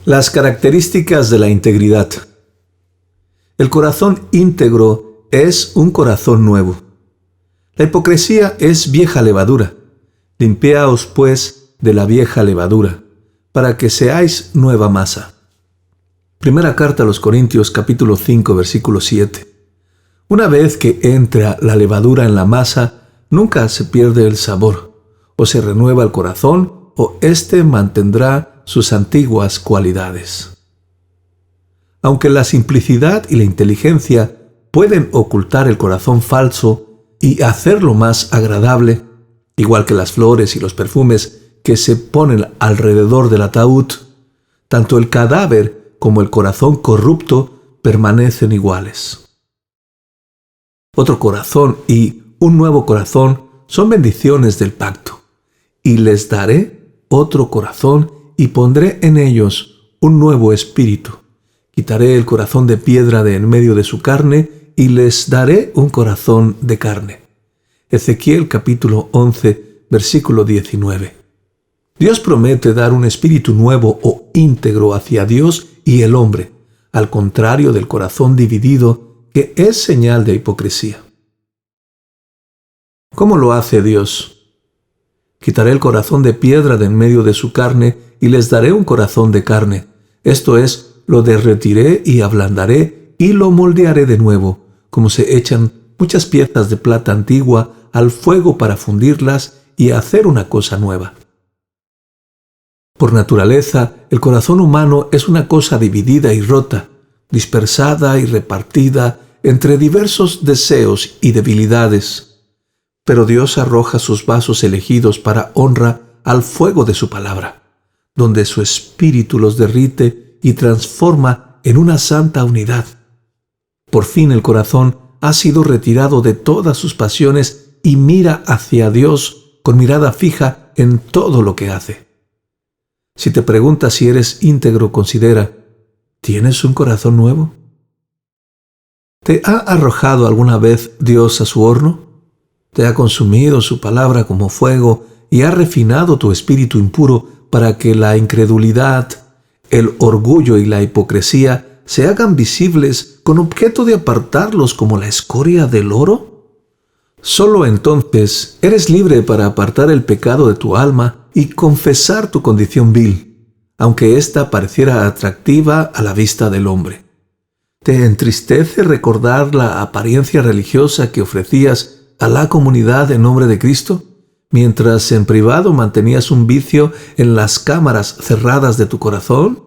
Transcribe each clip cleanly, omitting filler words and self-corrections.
Las características de la integridad. El corazón íntegro es un corazón nuevo. La hipocresía es vieja levadura. Limpiaos, pues, de la vieja levadura, para que seáis nueva masa. Primera carta a los Corintios, capítulo 5, versículo 7. Una vez que entra la levadura en la masa, nunca se pierde el sabor, o se renueva el corazón, o éste mantendrá sus antiguas cualidades. Aunque la simplicidad y la inteligencia pueden ocultar el corazón falso y hacerlo más agradable, igual que las flores y los perfumes que se ponen alrededor del ataúd, tanto el cadáver como el corazón corrupto permanecen iguales. Otro corazón y un nuevo corazón son bendiciones del pacto, y les daré otro corazón y pondré en ellos un nuevo espíritu. Quitaré el corazón de piedra de en medio de su carne y les daré un corazón de carne. Ezequiel capítulo 11, versículo 19. Dios promete dar un espíritu nuevo o íntegro hacia Dios y el hombre, al contrario del corazón dividido, que es señal de hipocresía. ¿Cómo lo hace Dios? Quitaré el corazón de piedra de en medio de su carne y les daré un corazón de carne. Esto es, lo derretiré y ablandaré y lo moldearé de nuevo, como se echan muchas piezas de plata antigua al fuego para fundirlas y hacer una cosa nueva. Por naturaleza, el corazón humano es una cosa dividida y rota, dispersada y repartida entre diversos deseos y debilidades. Pero Dios arroja sus vasos elegidos para honra al fuego de su palabra, donde su espíritu los derrite y transforma en una santa unidad. Por fin el corazón ha sido retirado de todas sus pasiones y mira hacia Dios con mirada fija en todo lo que hace. Si te preguntas si eres íntegro, considera, ¿tienes un corazón nuevo? ¿Te ha arrojado alguna vez Dios a su horno? ¿Te ha consumido su palabra como fuego y ha refinado tu espíritu impuro para que la incredulidad, el orgullo y la hipocresía se hagan visibles con objeto de apartarlos como la escoria del oro? Solo entonces eres libre para apartar el pecado de tu alma y confesar tu condición vil, aunque ésta pareciera atractiva a la vista del hombre. ¿Te entristece recordar la apariencia religiosa que ofrecías a la comunidad en nombre de Cristo, mientras en privado mantenías un vicio en las cámaras cerradas de tu corazón?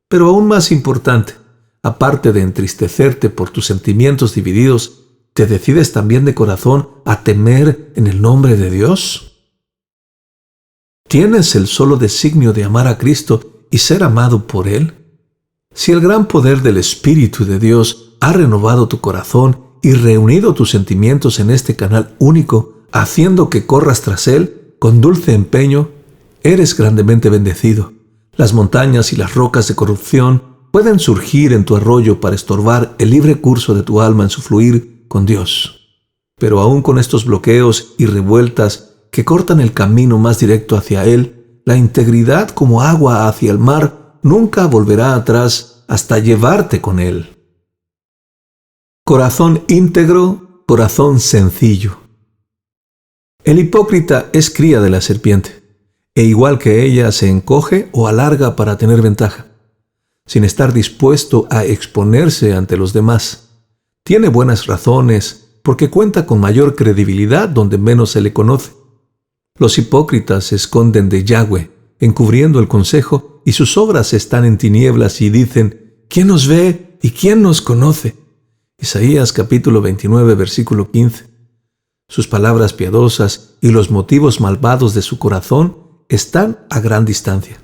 Pero aún más importante, aparte de entristecerte por tus sentimientos divididos, ¿te decides también de corazón a temer en el nombre de Dios? ¿Tienes el solo designio de amar a Cristo y ser amado por Él? Si el gran poder del Espíritu de Dios ha renovado tu corazón y reunido tus sentimientos en este canal único, haciendo que corras tras Él con dulce empeño, eres grandemente bendecido. Las montañas y las rocas de corrupción pueden surgir en tu arroyo para estorbar el libre curso de tu alma en su fluir con Dios. Pero aún con estos bloqueos y revueltas que cortan el camino más directo hacia Él, la integridad como agua hacia el mar nunca volverá atrás hasta llevarte con Él. Corazón íntegro, corazón sencillo. El hipócrita es cría de la serpiente, e igual que ella se encoge o alarga para tener ventaja, sin estar dispuesto a exponerse ante los demás. Tiene buenas razones, porque cuenta con mayor credibilidad donde menos se le conoce. Los hipócritas se esconden de Yahweh, encubriendo el consejo, y sus obras están en tinieblas y dicen, ¿quién nos ve y quién nos conoce? Isaías capítulo 29, versículo 15. Sus palabras piadosas y los motivos malvados de su corazón están a gran distancia.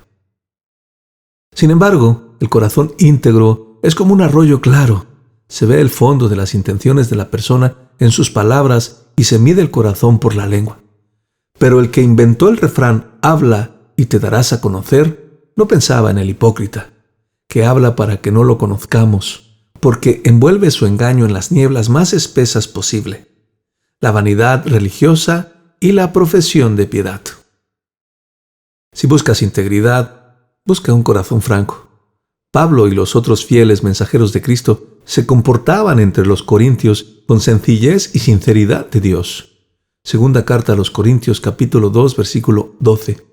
Sin embargo, el corazón íntegro es como un arroyo claro. Se ve el fondo de las intenciones de la persona en sus palabras y se mide el corazón por la lengua. Pero el que inventó el refrán «habla y te darás a conocer» no pensaba en el hipócrita, que habla para que no lo conozcamos, porque envuelve su engaño en las nieblas más espesas posible, la vanidad religiosa y la profesión de piedad. Si buscas integridad, busca un corazón franco. Pablo y los otros fieles mensajeros de Cristo se comportaban entre los corintios con sencillez y sinceridad de Dios. Segunda carta a los Corintios, capítulo 2, versículo 12.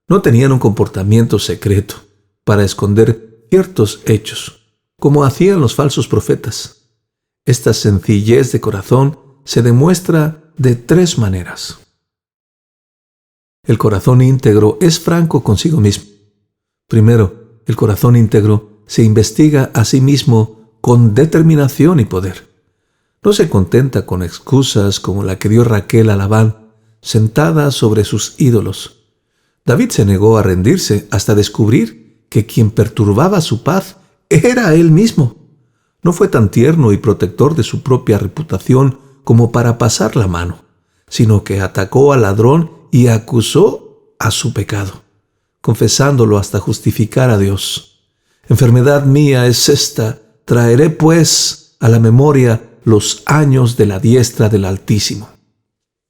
No tenían un comportamiento secreto para esconder ciertos hechos, como hacían los falsos profetas. Esta sencillez de corazón se demuestra de 3 maneras. El corazón íntegro es franco consigo mismo. Primero, el corazón íntegro se investiga a sí mismo con determinación y poder. No se contenta con excusas como la que dio Raquel a Labán, sentada sobre sus ídolos. David se negó a rendirse hasta descubrir que quien perturbaba su paz era él mismo. No fue tan tierno y protector de su propia reputación como para pasar la mano, sino que atacó al ladrón y acusó a su pecado, confesándolo hasta justificar a Dios. Enfermedad mía es esta, traeré pues a la memoria los años de la diestra del Altísimo.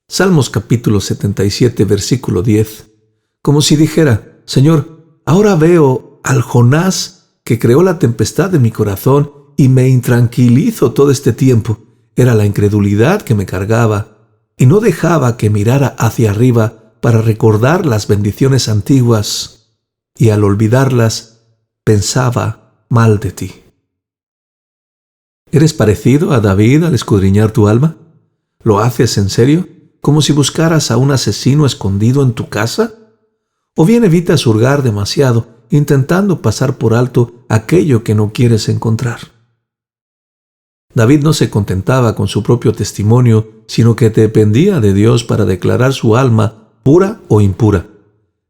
Salmos capítulo 77, versículo 10. Como si dijera, Señor, ahora veo al Jonás que creó la tempestad de mi corazón y me intranquilizo todo este tiempo. Era la incredulidad que me cargaba y no dejaba que mirara hacia arriba para recordar las bendiciones antiguas, y al olvidarlas pensaba mal de ti. ¿Eres parecido a David al escudriñar tu alma? ¿Lo haces en serio, como si buscaras a un asesino escondido en tu casa? ¿O bien evitas hurgar demasiado, intentando pasar por alto aquello que no quieres encontrar? David no se contentaba con su propio testimonio, sino que dependía de Dios para declarar su alma pura o impura.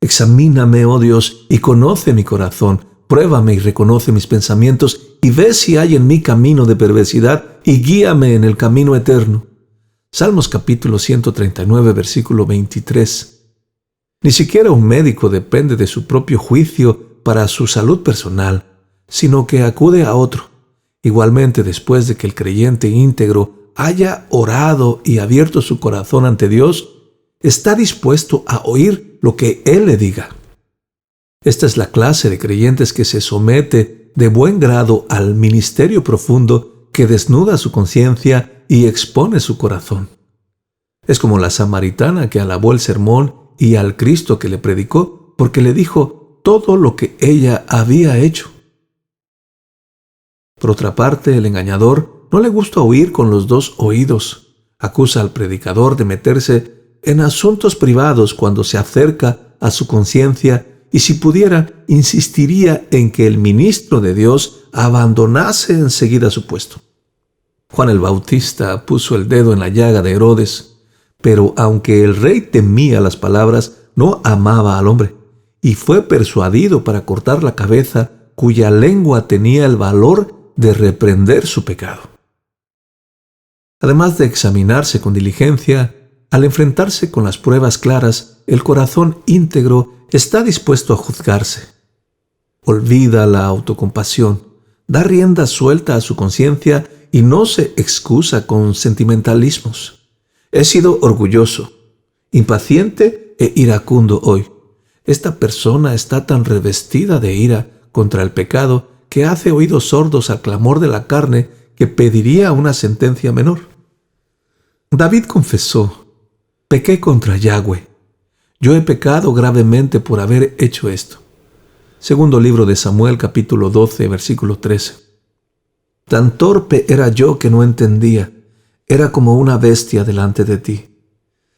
Examíname, oh Dios, y conoce mi corazón. Pruébame y reconoce mis pensamientos, y ve si hay en mí camino de perversidad, y guíame en el camino eterno. Salmos capítulo 139, versículo 23. Ni siquiera un médico depende de su propio juicio para su salud personal, sino que acude a otro. Igualmente, después de que el creyente íntegro haya orado y abierto su corazón ante Dios, está dispuesto a oír lo que Él le diga. Esta es la clase de creyentes que se somete de buen grado al ministerio profundo que desnuda su conciencia y expone su corazón. Es como la samaritana que alabó el sermón y al Cristo que le predicó, porque le dijo todo lo que ella había hecho. Por otra parte, el engañador no le gusta oír con los 2 oídos. Acusa al predicador de meterse en asuntos privados cuando se acerca a su conciencia, y si pudiera, insistiría en que el ministro de Dios abandonase enseguida su puesto. Juan el Bautista puso el dedo en la llaga de Herodes, pero aunque el rey temía las palabras, no amaba al hombre, y fue persuadido para cortar la cabeza cuya lengua tenía el valor de reprender su pecado. Además de examinarse con diligencia, al enfrentarse con las pruebas claras, el corazón íntegro está dispuesto a juzgarse. Olvida la autocompasión, da rienda suelta a su conciencia y no se excusa con sentimentalismos. He sido orgulloso, impaciente e iracundo hoy. Esta persona está tan revestida de ira contra el pecado que hace oídos sordos al clamor de la carne que pediría una sentencia menor. David confesó, pequé contra Yahweh. Yo he pecado gravemente por haber hecho esto. Segundo libro de Samuel, capítulo 12, versículo 13. Tan torpe era yo que no entendía. Era como una bestia delante de ti.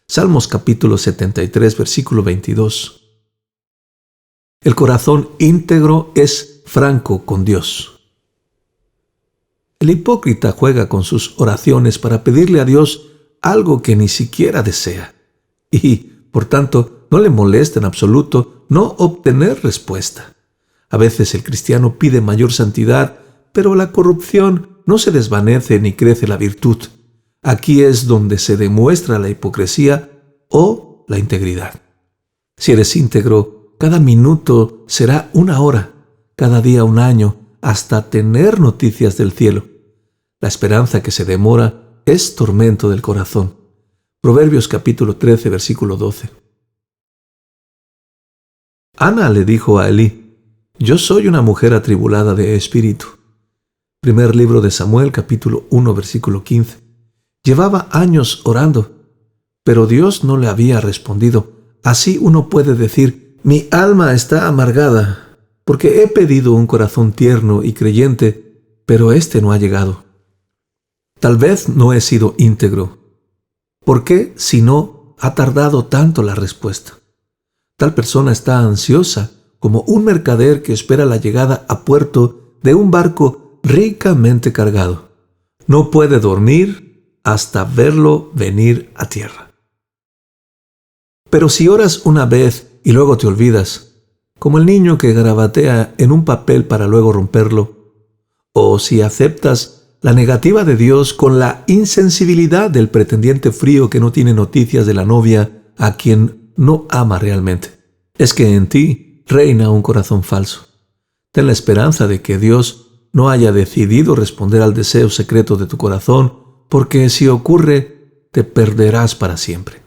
Salmos capítulo 73, versículo 22. El corazón íntegro es franco con Dios. El hipócrita juega con sus oraciones para pedirle a Dios algo que ni siquiera desea, y, por tanto, no le molesta en absoluto no obtener respuesta. A veces el cristiano pide mayor santidad, pero la corrupción no se desvanece ni crece la virtud. Aquí es donde se demuestra la hipocresía o la integridad. Si eres íntegro, cada minuto será 1 hora, cada día 1 año, hasta tener noticias del cielo. La esperanza que se demora es tormento del corazón. Proverbios capítulo 13, versículo 12. Ana le dijo a Elí, Yo soy una mujer atribulada de espíritu. Primer libro de Samuel, capítulo 1, versículo 15. Llevaba años orando, pero Dios no le había respondido. Así uno puede decir, mi alma está amargada, porque he pedido un corazón tierno y creyente, pero este no ha llegado. Tal vez no he sido íntegro. ¿Por qué, si no, ha tardado tanto la respuesta? Tal persona está ansiosa, como un mercader que espera la llegada a puerto de un barco ricamente cargado. No puede dormir hasta verlo venir a tierra. Pero si oras una vez y luego te olvidas, como el niño que garabatea en un papel para luego romperlo, o si aceptas la negativa de Dios con la insensibilidad del pretendiente frío que no tiene noticias de la novia a quien no ama realmente, es que en ti reina un corazón falso. Ten la esperanza de que Dios no haya decidido responder al deseo secreto de tu corazón, porque si ocurre, te perderás para siempre.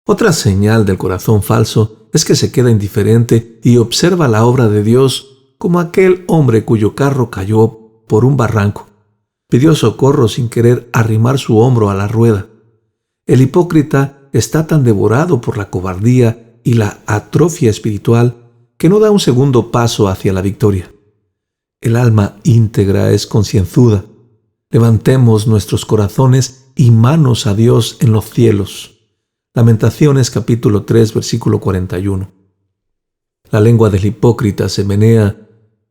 Otra señal del corazón falso es que se queda indiferente y observa la obra de Dios como aquel hombre cuyo carro cayó por un barranco. Pidió socorro sin querer arrimar su hombro a la rueda. El hipócrita está tan devorado por la cobardía y la atrofia espiritual que no da un segundo paso hacia la victoria. El alma íntegra es concienzuda. Levantemos nuestros corazones y manos a Dios en los cielos. Lamentaciones capítulo 3, versículo 41. La lengua del hipócrita se menea,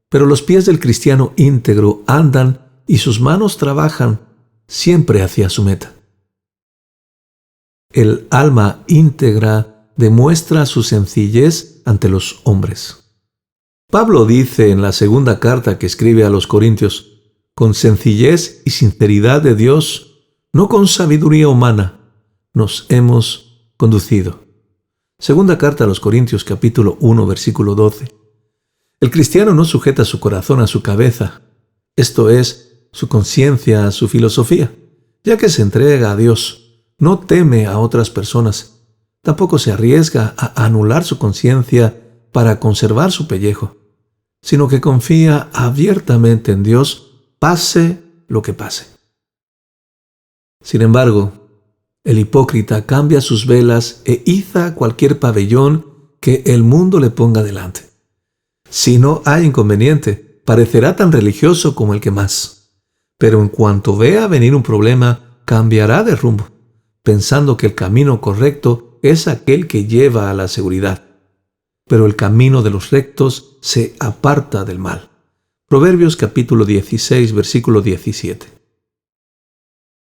pero los pies del cristiano íntegro andan y sus manos trabajan siempre hacia su meta. El alma íntegra demuestra su sencillez ante los hombres. Pablo dice en la segunda carta que escribe a los Corintios, con sencillez y sinceridad de Dios, no con sabiduría humana, nos hemos conducido. Segunda carta a los Corintios capítulo 1, versículo 12. El cristiano no sujeta su corazón a su cabeza, esto es, su conciencia a su filosofía, ya que se entrega a Dios, no teme a otras personas, tampoco se arriesga a anular su conciencia para conservar su pellejo, sino que confía abiertamente en Dios, pase lo que pase. Sin embargo, el hipócrita cambia sus velas e iza cualquier pabellón que el mundo le ponga delante. Si no hay inconveniente, parecerá tan religioso como el que más. Pero en cuanto vea venir un problema, cambiará de rumbo, pensando que el camino correcto es aquel que lleva a la seguridad. Pero el camino de los rectos se aparta del mal. Proverbios capítulo 16, versículo 17.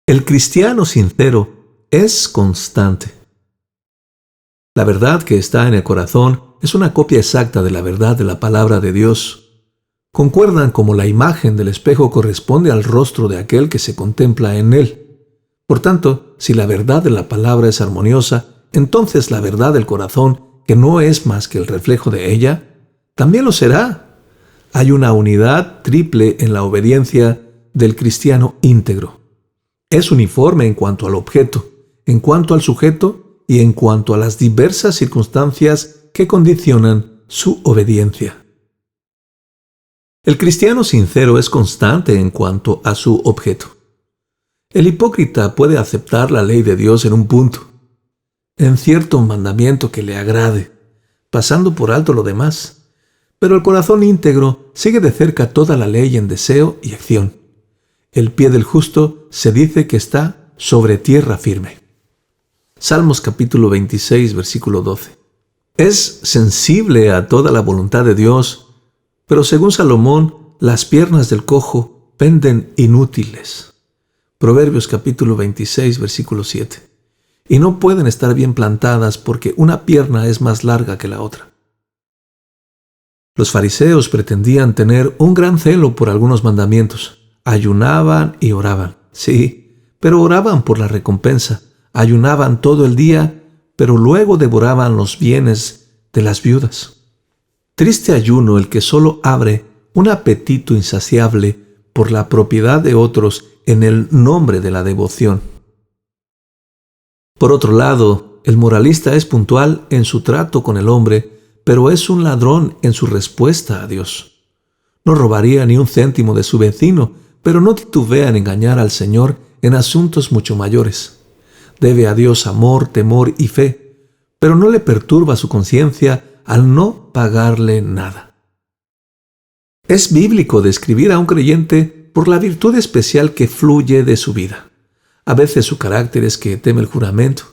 El cristiano sincero es constante. La verdad que está en el corazón es una copia exacta de la verdad de la palabra de Dios. Concuerdan como la imagen del espejo corresponde al rostro de aquel que se contempla en él. Por tanto, si la verdad de la palabra es armoniosa, entonces la verdad del corazón, que no es más que el reflejo de ella, también lo será. Hay una unidad triple en la obediencia del cristiano íntegro. Es uniforme en cuanto al objeto, en cuanto al sujeto y en cuanto a las diversas circunstancias que condicionan su obediencia. El cristiano sincero es constante en cuanto a su objeto. El hipócrita puede aceptar la ley de Dios en un punto, en cierto mandamiento que le agrade, pasando por alto lo demás, pero el corazón íntegro sigue de cerca toda la ley en deseo y acción. El pie del justo se dice que está sobre tierra firme. Salmos capítulo 26, versículo 12. Es sensible a toda la voluntad de Dios, pero según Salomón, las piernas del cojo penden inútiles. Proverbios capítulo 26, versículo 7. Y no pueden estar bien plantadas porque una pierna es más larga que la otra. Los fariseos pretendían tener un gran celo por algunos mandamientos. Ayunaban y oraban, sí, pero oraban por la recompensa. Ayunaban todo el día, pero luego devoraban los bienes de las viudas. Triste ayuno el que solo abre un apetito insaciable por la propiedad de otros en el nombre de la devoción. Por otro lado, el moralista es puntual en su trato con el hombre, pero es un ladrón en su respuesta a Dios. No robaría ni un céntimo de su vecino, pero no titubea en engañar al Señor en asuntos mucho mayores. Debe a Dios amor, temor y fe, pero no le perturba su conciencia al no pagarle nada. Es bíblico describir a un creyente por la virtud especial que fluye de su vida. A veces su carácter es que teme el juramento.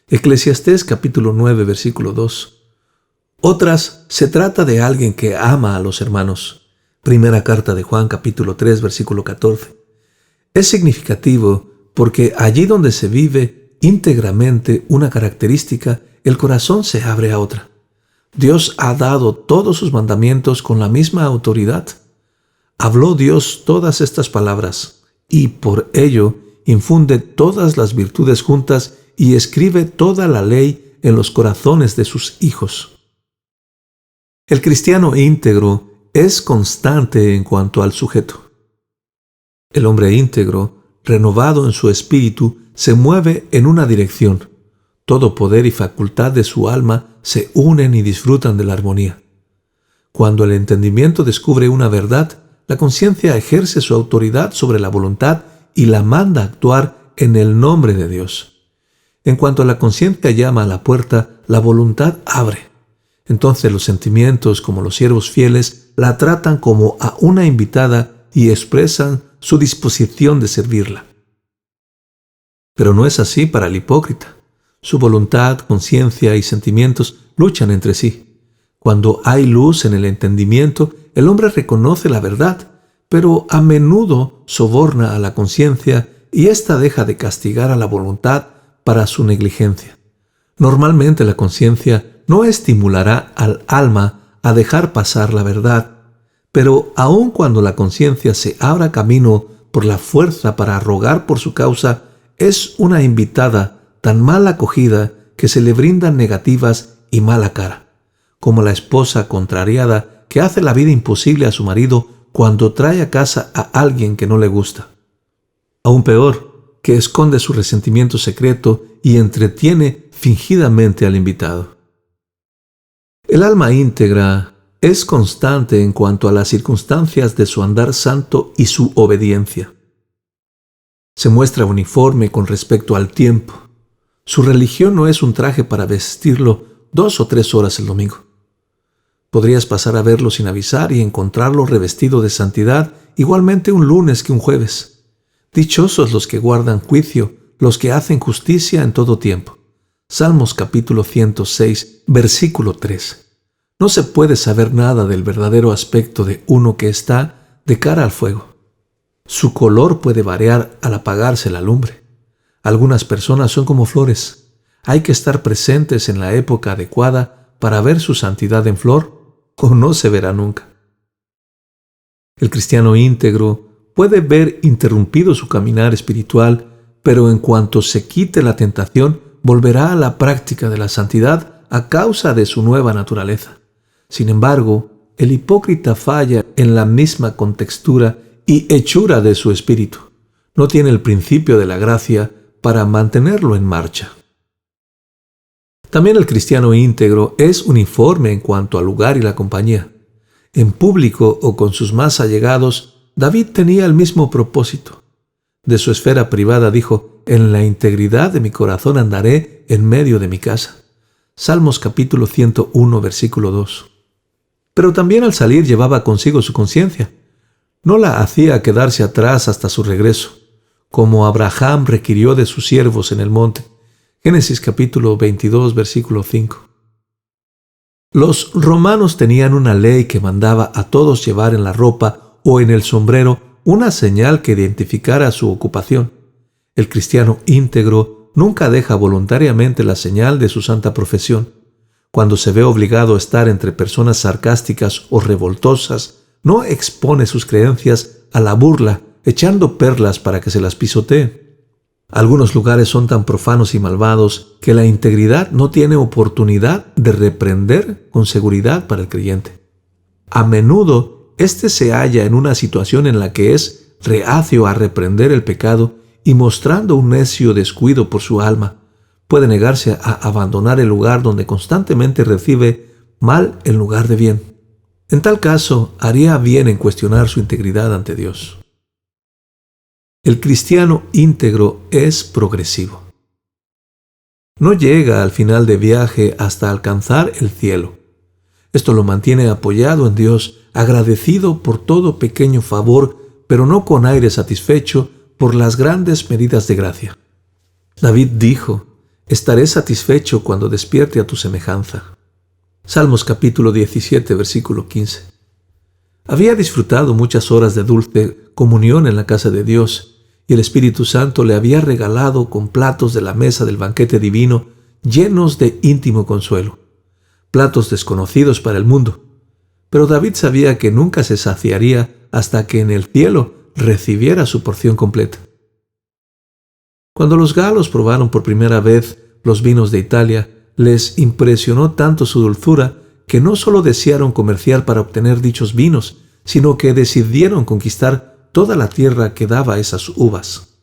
Eclesiastés capítulo 9, versículo 2. Otras se trata de alguien que ama a los hermanos. Primera carta de Juan capítulo 3, versículo 14. Es significativo porque allí donde se vive íntegramente una característica, el corazón se abre a otra. Dios ha dado todos sus mandamientos con la misma autoridad. Habló Dios todas estas palabras y por ello infunde todas las virtudes juntas y escribe toda la ley en los corazones de sus hijos. El cristiano íntegro es constante en cuanto al sujeto. El hombre íntegro, renovado en su espíritu, se mueve en una dirección. Todo poder y facultad de su alma se unen y disfrutan de la armonía. Cuando el entendimiento descubre una verdad, la conciencia ejerce su autoridad sobre la voluntad y la manda a actuar en el nombre de Dios. En cuanto la conciencia llama a la puerta, la voluntad abre. Entonces los sentimientos, como los siervos fieles, la tratan como a una invitada y expresan su disposición de servirla. Pero no es así para el hipócrita. Su voluntad, conciencia y sentimientos luchan entre sí. Cuando hay luz en el entendimiento, el hombre reconoce la verdad, pero a menudo soborna a la conciencia y ésta deja de castigar a la voluntad para su negligencia. Normalmente la conciencia no estimulará al alma a dejar pasar la verdad, pero aun cuando la conciencia se abra camino por la fuerza para rogar por su causa, es una invitada tan mal acogida que se le brindan negativas y mala cara, como la esposa contrariada que hace la vida imposible a su marido cuando trae a casa a alguien que no le gusta. Aún peor, que esconde su resentimiento secreto y entretiene fingidamente al invitado. El alma íntegra es constante en cuanto a las circunstancias de su andar santo y su obediencia. Se muestra uniforme con respecto al tiempo. Su religión no es un traje para vestirlo 2 o 3 horas el domingo. Podrías pasar a verlo sin avisar y encontrarlo revestido de santidad igualmente un lunes que un jueves. Dichosos los que guardan juicio, los que hacen justicia en todo tiempo. Salmos capítulo 106, versículo 3. No se puede saber nada del verdadero aspecto de uno que está de cara al fuego. Su color puede variar al apagarse la lumbre. Algunas personas son como flores. Hay que estar presentes en la época adecuada para ver su santidad en flor, o no se verá nunca. El cristiano íntegro puede ver interrumpido su caminar espiritual, pero en cuanto se quite la tentación, volverá a la práctica de la santidad a causa de su nueva naturaleza. Sin embargo, el hipócrita falla en la misma contextura y hechura de su espíritu. No tiene el principio de la gracia para mantenerlo en marcha. También el cristiano íntegro es uniforme en cuanto al lugar y la compañía. En público o con sus más allegados, David tenía el mismo propósito. De su esfera privada dijo: «En la integridad de mi corazón andaré en medio de mi casa». Salmos capítulo 101, versículo 2. Pero también al salir llevaba consigo su conciencia. No la hacía quedarse atrás hasta su regreso, como Abraham requirió de sus siervos en el monte. Génesis capítulo 22, versículo 5. Los romanos tenían una ley que mandaba a todos llevar en la ropa o en el sombrero una señal que identificara su ocupación. El cristiano íntegro nunca deja voluntariamente la señal de su santa profesión. Cuando se ve obligado a estar entre personas sarcásticas o revoltosas, no expone sus creencias a la burla, echando perlas para que se las pisoteen. Algunos lugares son tan profanos y malvados que la integridad no tiene oportunidad de reprender con seguridad para el creyente. A menudo, éste se halla en una situación en la que es reacio a reprender el pecado y mostrando un necio descuido por su alma, puede negarse a abandonar el lugar donde constantemente recibe mal en lugar de bien. En tal caso, haría bien en cuestionar su integridad ante Dios. El cristiano íntegro es progresivo. No llega al final de viaje hasta alcanzar el cielo. Esto lo mantiene apoyado en Dios, agradecido por todo pequeño favor, pero no con aire satisfecho por las grandes medidas de gracia. David dijo: «Estaré satisfecho cuando despierte a tu semejanza». Salmos capítulo 17, versículo 15. Había disfrutado muchas horas de dulce comunión en la casa de Dios, y el Espíritu Santo le había regalado con platos de la mesa del banquete divino llenos de íntimo consuelo, platos desconocidos para el mundo. Pero David sabía que nunca se saciaría hasta que en el cielo recibiera su porción completa. Cuando los galos probaron por primera vez los vinos de Italia, les impresionó tanto su dulzura que no solo desearon comerciar para obtener dichos vinos, sino que decidieron conquistar toda la tierra que daba esas uvas.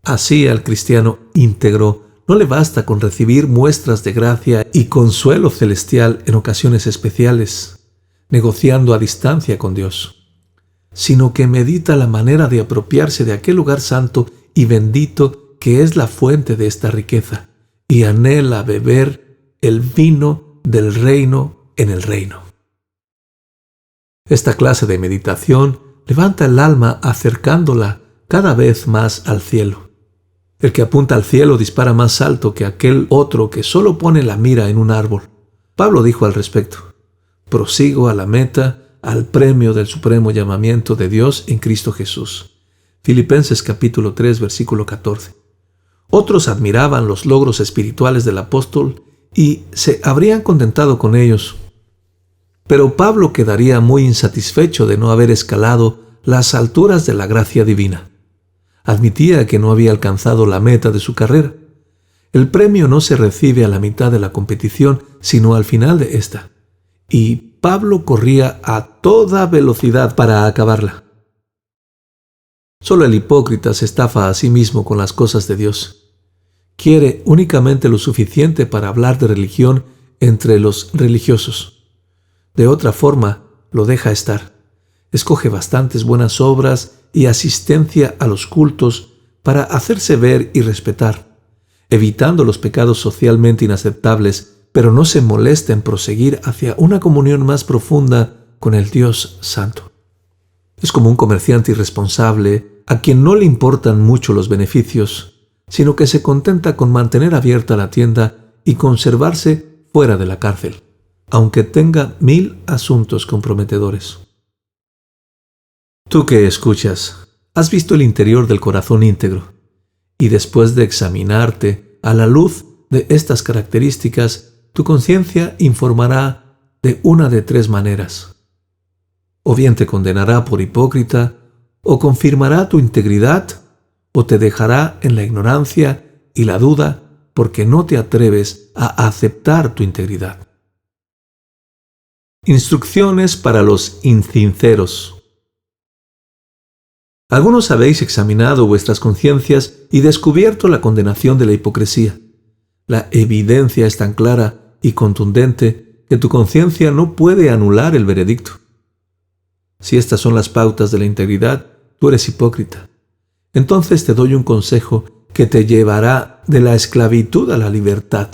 Así al cristiano íntegro no le basta con recibir muestras de gracia y consuelo celestial en ocasiones especiales, negociando a distancia con Dios, sino que medita la manera de apropiarse de aquel lugar santo y bendito que es la fuente de esta riqueza, y anhela beber el vino del reino en el reino. Esta clase de meditación levanta el alma acercándola cada vez más al cielo. El que apunta al cielo dispara más alto que aquel otro que solo pone la mira en un árbol. Pablo dijo al respecto: «Prosigo a la meta, al premio del supremo llamamiento de Dios en Cristo Jesús». Filipenses capítulo 3, versículo 14. Otros admiraban los logros espirituales del apóstol y se habrían contentado con ellos. Pero Pablo quedaría muy insatisfecho de no haber escalado las alturas de la gracia divina. Admitía que no había alcanzado la meta de su carrera. El premio no se recibe a la mitad de la competición, sino al final de esta. Y Pablo corría a toda velocidad para acabarla. Solo el hipócrita se estafa a sí mismo con las cosas de Dios. Quiere únicamente lo suficiente para hablar de religión entre los religiosos. De otra forma, lo deja estar. Escoge bastantes buenas obras y asistencia a los cultos para hacerse ver y respetar, evitando los pecados socialmente inaceptables, pero no se molesta en proseguir hacia una comunión más profunda con el Dios Santo. Es como un comerciante irresponsable a quien no le importan mucho los beneficios, sino que se contenta con mantener abierta la tienda y conservarse fuera de la cárcel, aunque tenga 1000 asuntos comprometedores. Tú que escuchas, has visto el interior del corazón íntegro, y después de examinarte a la luz de estas características, tu conciencia informará de una de 3 maneras. O bien te condenará por hipócrita, o confirmará tu integridad, o te dejará en la ignorancia y la duda porque no te atreves a aceptar tu integridad. Instrucciones para los insinceros. Algunos habéis examinado vuestras conciencias y descubierto la condenación de la hipocresía. La evidencia es tan clara y contundente que tu conciencia no puede anular el veredicto. Si estas son las pautas de la integridad, tú eres hipócrita. Entonces te doy un consejo que te llevará de la esclavitud a la libertad.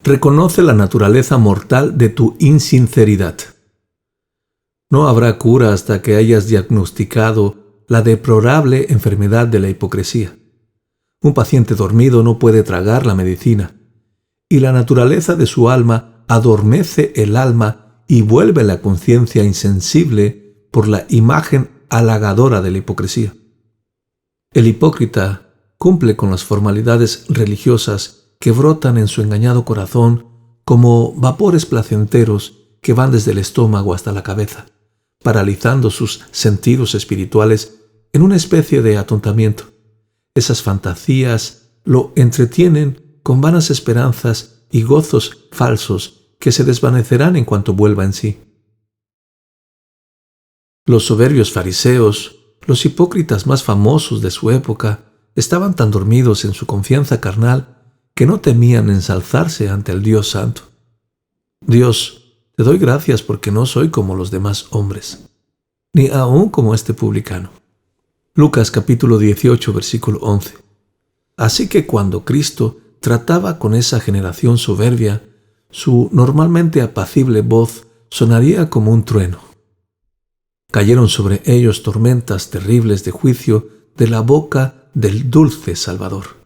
Reconoce la naturaleza mortal de tu insinceridad. No habrá cura hasta que hayas diagnosticado la deplorable enfermedad de la hipocresía. Un paciente dormido no puede tragar la medicina, y la naturaleza de su alma adormece el alma y vuelve la conciencia insensible por la imagen halagadora de la hipocresía. El hipócrita cumple con las formalidades religiosas que brotan en su engañado corazón como vapores placenteros que van desde el estómago hasta la cabeza, paralizando sus sentidos espirituales en una especie de atontamiento. Esas fantasías lo entretienen con vanas esperanzas y gozos falsos que se desvanecerán en cuanto vuelva en sí. Los soberbios fariseos, los hipócritas más famosos de su época, estaban tan dormidos en su confianza carnal que no temían ensalzarse ante el Dios Santo. Dios, te doy gracias porque no soy como los demás hombres, ni aun como este publicano. Lucas capítulo 18, versículo 11. Así que cuando Cristo trataba con esa generación soberbia, su normalmente apacible voz sonaría como un trueno. Cayeron sobre ellos tormentas terribles de juicio de la boca del dulce Salvador.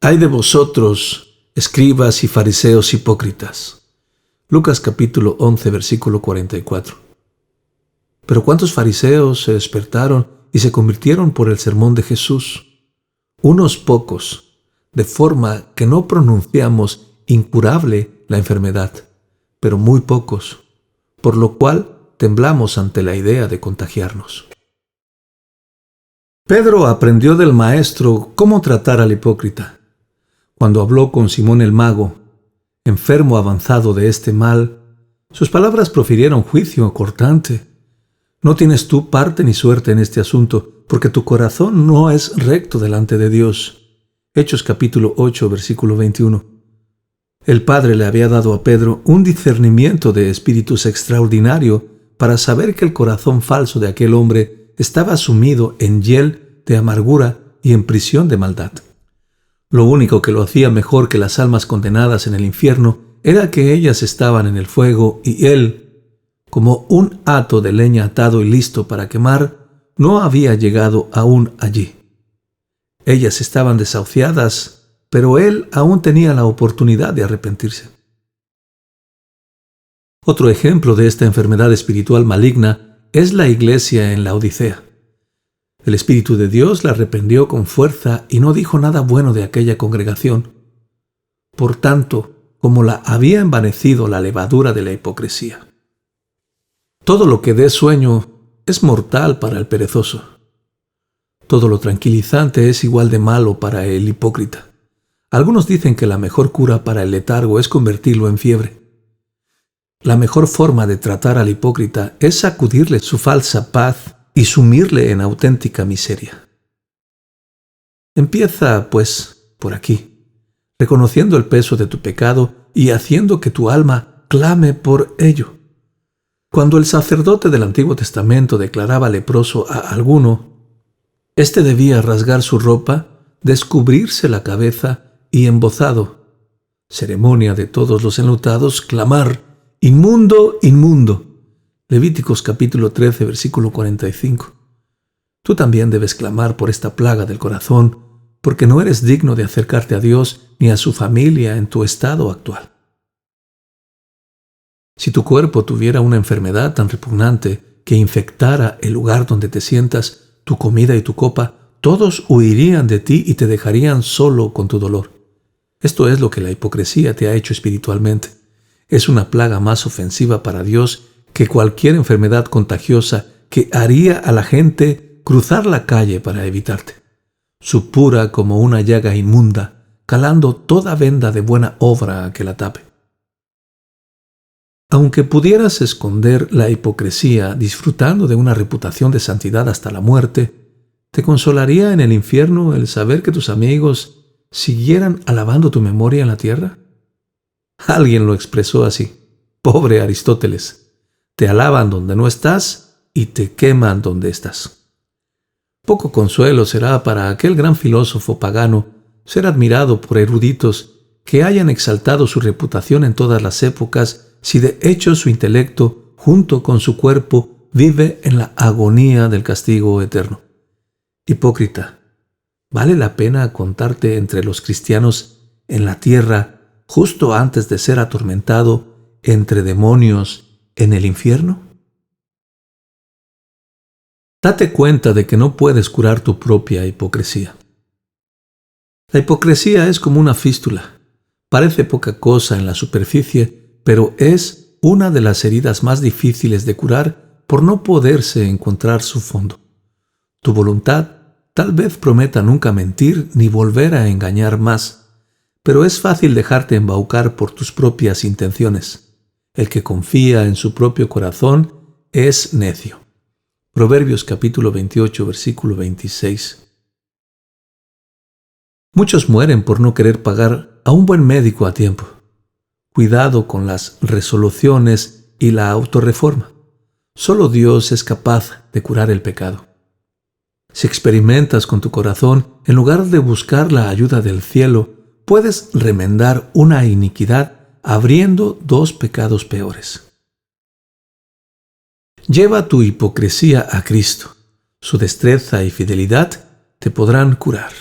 ¡Ay de vosotros, escribas y fariseos hipócritas! Lucas capítulo 11, versículo 44. Pero ¿cuántos fariseos se despertaron y se convirtieron por el sermón de Jesús? Unos pocos, de forma que no pronunciamos incurable la enfermedad, pero muy pocos, por lo cual temblamos ante la idea de contagiarnos. Pedro aprendió del Maestro cómo tratar al hipócrita. Cuando habló con Simón el mago, enfermo avanzado de este mal, sus palabras profirieron juicio cortante. No tienes tú parte ni suerte en este asunto, porque tu corazón no es recto delante de Dios. Hechos capítulo 8, versículo 21. El Padre le había dado a Pedro un discernimiento de espíritus extraordinario para saber que el corazón falso de aquel hombre estaba sumido en hiel de amargura y en prisión de maldad. Lo único que lo hacía mejor que las almas condenadas en el infierno era que ellas estaban en el fuego y él, como un hato de leña atado y listo para quemar, no había llegado aún allí. Ellas estaban desahuciadas, pero él aún tenía la oportunidad de arrepentirse. Otro ejemplo de esta enfermedad espiritual maligna es la iglesia en la Odisea. El Espíritu de Dios la reprendió con fuerza y no dijo nada bueno de aquella congregación. Por tanto, como la había envanecido la levadura de la hipocresía. Todo lo que dé sueño es mortal para el perezoso. Todo lo tranquilizante es igual de malo para el hipócrita. Algunos dicen que la mejor cura para el letargo es convertirlo en fiebre. La mejor forma de tratar al hipócrita es sacudirle su falsa paz y sumirle en auténtica miseria. Empieza, pues, por aquí, reconociendo el peso de tu pecado y haciendo que tu alma clame por ello. Cuando el sacerdote del Antiguo Testamento declaraba leproso a alguno, éste debía rasgar su ropa, descubrirse la cabeza y embozado, ceremonia de todos los enlutados, clamar: «¡Inmundo, inmundo!». Levíticos capítulo 13, versículo 45. Tú también debes clamar por esta plaga del corazón, porque no eres digno de acercarte a Dios ni a su familia en tu estado actual. Si tu cuerpo tuviera una enfermedad tan repugnante que infectara el lugar donde te sientas, tu comida y tu copa, todos huirían de ti y te dejarían solo con tu dolor. Esto es lo que la hipocresía te ha hecho espiritualmente. Es una plaga más ofensiva para Dios que cualquier enfermedad contagiosa que haría a la gente cruzar la calle para evitarte. Supura como una llaga inmunda, calando toda venda de buena obra que la tape. Aunque pudieras esconder la hipocresía disfrutando de una reputación de santidad hasta la muerte, ¿te consolaría en el infierno el saber que tus amigos siguieran alabando tu memoria en la tierra? Alguien lo expresó así: pobre Aristóteles, te alaban donde no estás y te queman donde estás. Poco consuelo será para aquel gran filósofo pagano ser admirado por eruditos que hayan exaltado su reputación en todas las épocas, si de hecho su intelecto, junto con su cuerpo, vive en la agonía del castigo eterno. Hipócrita, ¿vale la pena contarte entre los cristianos en la tierra justo antes de ser atormentado entre demonios en el infierno? Date cuenta de que no puedes curar tu propia hipocresía. La hipocresía es como una fístula. Parece poca cosa en la superficie, pero es una de las heridas más difíciles de curar por no poderse encontrar su fondo. Tu voluntad tal vez prometa nunca mentir ni volver a engañar más, pero es fácil dejarte embaucar por tus propias intenciones. El que confía en su propio corazón es necio. Proverbios capítulo 28, versículo 26. Muchos mueren por no querer pagar a un buen médico a tiempo. Cuidado con las resoluciones y la autorreforma. Solo Dios es capaz de curar el pecado. Si experimentas con tu corazón, en lugar de buscar la ayuda del cielo, puedes remendar una iniquidad abriendo dos pecados peores. Lleva tu hipocresía a Cristo. Su destreza y fidelidad te podrán curar.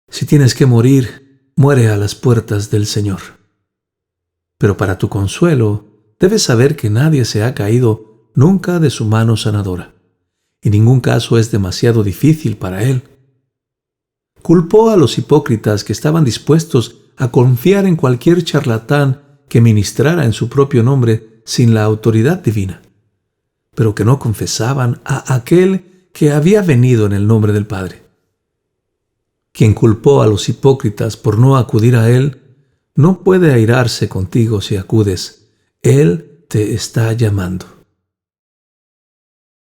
Si tienes que morir, muere a las puertas del Señor. Pero para tu consuelo, debes saber que nadie se ha caído nunca de su mano sanadora, y ningún caso es demasiado difícil para Él. Culpó a los hipócritas que estaban dispuestos a confiar en cualquier charlatán que ministrara en su propio nombre sin la autoridad divina, pero que no confesaban a aquel que había venido en el nombre del Padre. Quien culpó a los hipócritas por no acudir a Él, no puede airarse contigo si acudes. Él te está llamando.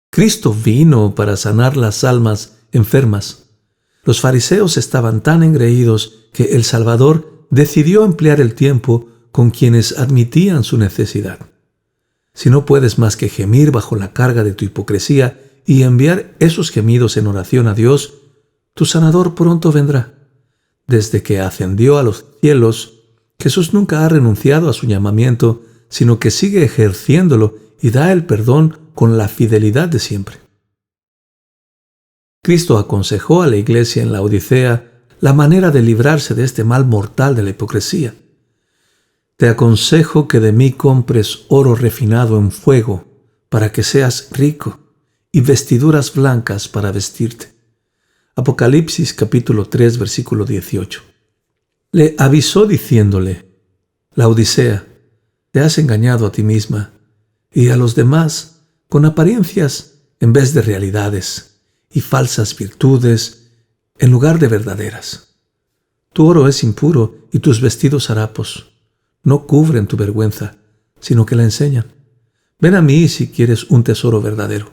Cristo vino para sanar las almas enfermas. Los fariseos estaban tan engreídos que el Salvador decidió emplear el tiempo con quienes admitían su necesidad. Si no puedes más que gemir bajo la carga de tu hipocresía y enviar esos gemidos en oración a Dios, tu sanador pronto vendrá. Desde que ascendió a los cielos, Jesús nunca ha renunciado a su llamamiento, sino que sigue ejerciéndolo y da el perdón con la fidelidad de siempre. Cristo aconsejó a la iglesia en la Odisea la manera de librarse de este mal mortal de la hipocresía. Te aconsejo que de mí compres oro refinado en fuego, para que seas rico, y vestiduras blancas para vestirte. Apocalipsis capítulo 3, versículo 18. Le avisó diciéndole: Laodicea, te has engañado a ti misma y a los demás con apariencias en vez de realidades y falsas virtudes en lugar de verdaderas. Tu oro es impuro y tus vestidos harapos. No cubren tu vergüenza, sino que la enseñan. Ven a mí si quieres un tesoro verdadero.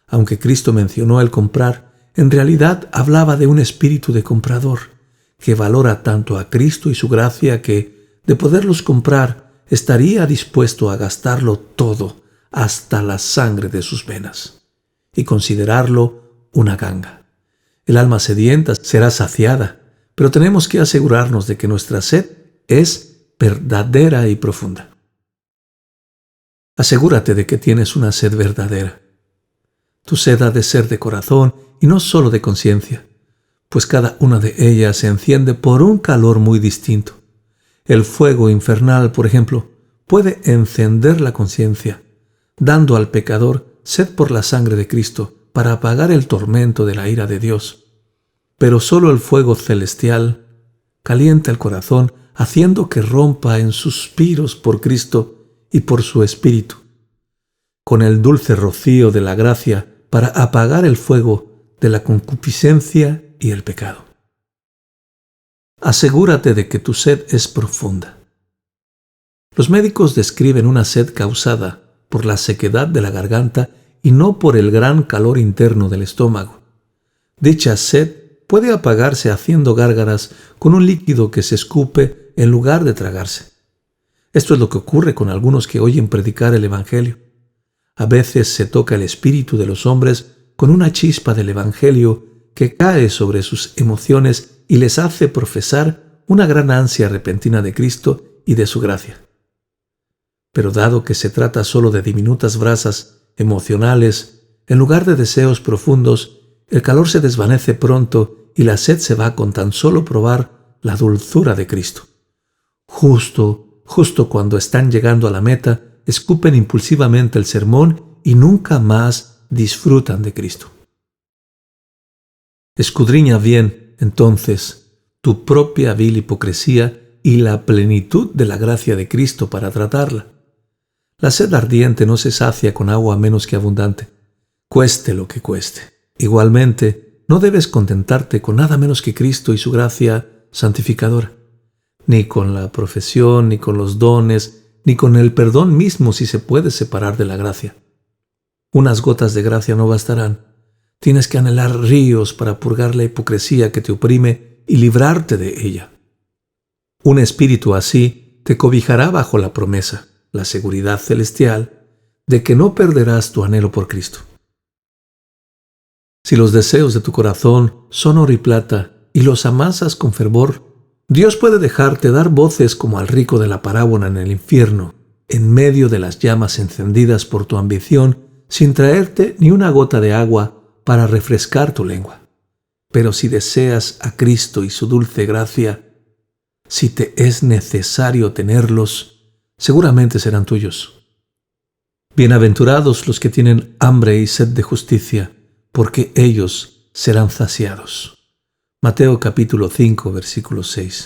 Aunque Cristo mencionó el comprar, en realidad hablaba de un espíritu de comprador que valora tanto a Cristo y su gracia que, de poderlos comprar, estaría dispuesto a gastarlo todo, hasta la sangre de sus venas, y considerarlo una ganga. El alma sedienta será saciada, pero tenemos que asegurarnos de que nuestra sed es verdadera y profunda. Asegúrate de que tienes una sed verdadera. Tu sed ha de ser de corazón y no solo de conciencia, pues cada una de ellas se enciende por un calor muy distinto. El fuego infernal, por ejemplo, puede encender la conciencia, dando al pecador sed por la sangre de Cristo para apagar el tormento de la ira de Dios. Pero solo el fuego celestial calienta el corazón, haciendo que rompa en suspiros por Cristo y por su Espíritu, con el dulce rocío de la gracia para apagar el fuego de la concupiscencia y el pecado. Asegúrate de que tu sed es profunda. Los médicos describen una sed causada por la sequedad de la garganta y no por el gran calor interno del estómago. Dicha sed puede apagarse haciendo gárgaras con un líquido que se escupe en lugar de tragarse. Esto es lo que ocurre con algunos que oyen predicar el Evangelio. A veces se toca el espíritu de los hombres con una chispa del Evangelio que cae sobre sus emociones y les hace profesar una gran ansia repentina de Cristo y de su gracia. Pero dado que se trata solo de diminutas brasas emocionales, en lugar de deseos profundos, el calor se desvanece pronto y la sed se va con tan solo probar la dulzura de Cristo. Justo cuando están llegando a la meta, escupen impulsivamente el sermón y nunca más disfrutan de Cristo. Escudriña bien, entonces, tu propia vil hipocresía y la plenitud de la gracia de Cristo para tratarla. La sed ardiente no se sacia con agua menos que abundante, cueste lo que cueste. Igualmente, no debes contentarte con nada menos que Cristo y su gracia santificadora, ni con la profesión, ni con los dones, ni con el perdón mismo si se puede separar de la gracia. Unas gotas de gracia no bastarán. Tienes que anhelar ríos para purgar la hipocresía que te oprime y librarte de ella. Un espíritu así te cobijará bajo la promesa, la seguridad celestial, de que no perderás tu anhelo por Cristo. Si los deseos de tu corazón son oro y plata y los amasas con fervor, Dios puede dejarte dar voces como al rico de la parábola en el infierno, en medio de las llamas encendidas por tu ambición, sin traerte ni una gota de agua para refrescar tu lengua. Pero si deseas a Cristo y su dulce gracia, si te es necesario tenerlos, seguramente serán tuyos. Bienaventurados los que tienen hambre y sed de justicia, porque ellos serán saciados. Mateo capítulo 5, versículo 6.